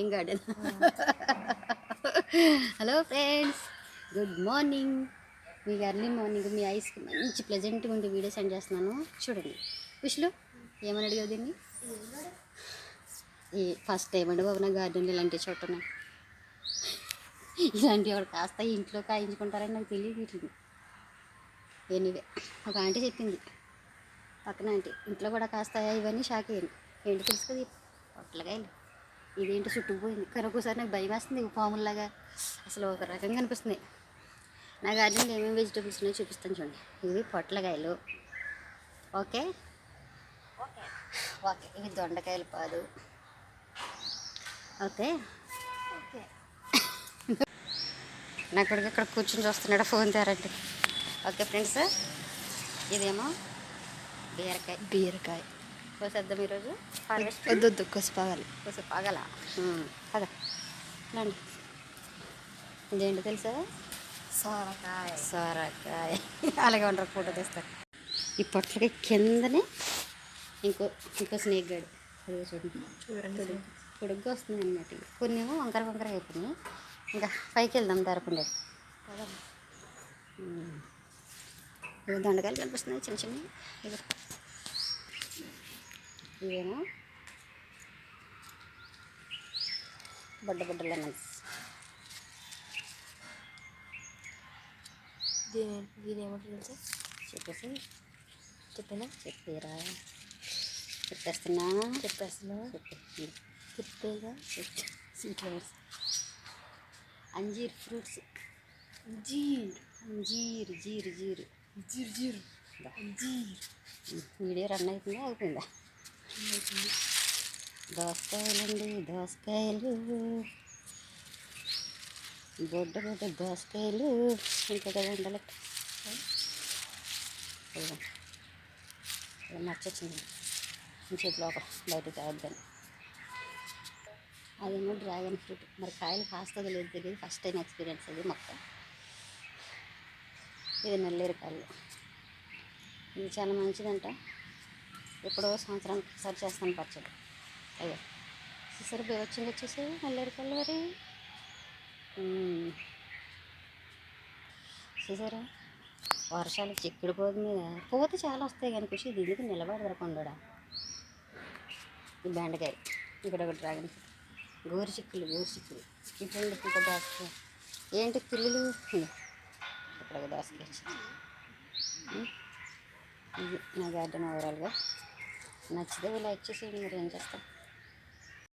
ఏం garden. Hello friends, good morning. మీకు early morning మీ ఐస్కి మంచి ప్లెజెంట్గా ఉండే వీడియో సెండ్ చేస్తున్నాను, చూడండి. విష్లు ఏమని అడిగావు దీన్ని? ఈ ఫస్ట్ టైం అండి బాబు నా గార్డెన్లో ఇలాంటి చోట ఉన్నాయి. ఇలాంటివి ఎవరు కాస్త ఇంట్లో కాయించుకుంటారని నాకు తెలియదు. వీటిని ఎనీవే ఒక ఆంటీ చెప్పింది, పక్కన ఆంటీ ఇంట్లో కూడా కాస్తాయా ఇవన్నీ. షాక్ అయ్యాను. ఏంటి తెలుసు కదా, పొట్లకాయలు. ఇదేంటి చుట్టుకుపోయింది. కానీ ఒక్కోసారి నాకు భయం వేస్తుంది, పాముల్లాగా అసలు ఒక రకంగా అనిపిస్తుంది. నా గార్డెన్లో ఏమేమి వెజిటబుల్స్ ఉన్నాయో చూపిస్తాను చూడండి. ఇవి పొట్లకాయలు, ఓకే ఓకే. ఇవి దొండకాయలు పాదు, ఓకే ఓకే. నా కొడుకు ఇక్కడ కూర్చొని చూస్తున్నాడు, ఫోన్ తేరండి. ఓకే ఫ్రెండ్స్, ఇదేమో బీరకాయ కోసేద్దాం ఈరోజు. వద్దు కోసిపాగాలి, కోసిపాగల కదా. రండి. ఇదేంటి తెలుసా? సొరకాయ. అలాగే ఉండరు, ఫోటో తీస్తారు. ఈ పొట్లకి కిందనే ఇంకో స్నేక్ గాడు. అదే చూడండి, పొడుగ్గా వస్తుంది అన్నమాట. కొన్ని ఏమో వంకర వంకర అయిపోయినాయి. ఇంకా పైకి వెళ్దాం దారకుండా. ఇవి దొండకాయలు కనిపిస్తున్నాయి చిన్న చిన్న. ఇవేమో బొడ్డ లెమన్స్. దీని ఏమంటారు తెలుసా? చెప్పేరా, చెప్పేస్తున్నా చెప్పేగా. ఫ్లవర్స్, అంజీర్ ఫ్రూట్స్. జీరు వీడియో రన్ అవుతుందా అయిపోయిందా? దోసకాయలండి, దోసకాయలు, బొడ్డ దోసకాయలు. ఇంకా కదా ఉండాలి. నచ్చొచ్చింది చేతిలో ఒక బయటకు తాగద్దని. అదేమో డ్రాగన్ ఫ్రూట్. మరి కాయలు కాస్తుందో లేదు తెలియదు, ఫస్ట్ టైం ఎక్స్పీరియన్స్ అది మొక్క. ఇది నల్లేరుకాయలు. ఇది చాలా మంచిదంట. ఎప్పుడో సంవత్సరానికి ఒకసారి చేస్తాను పచ్చడి. అయ్యో సరే వచ్చింది, వచ్చేసి నల్లేరుకాయలు. మరి చూసారా, వర్షాలు చిక్కుడు పోదు మీద పూత చాలా వస్తాయి కానీ ఖుషి దీనికి నిలబడతారు కొండడా. ఈ బెండకాయ, ఇక్కడ ఒక డ్రాగన్ ఫ్రూట్, గోరు చిక్కులు. ఇప్పుడు ఇంకా దోసకాయ. ఏంటి పిల్లులు? ఇక్కడ ఒక దోసకాయ. ఇది నా గార్డెన్ ఓవరాల్గా. నచ్చితే లైక్ చేసేయండి, మరి ఏం చేస్తాం.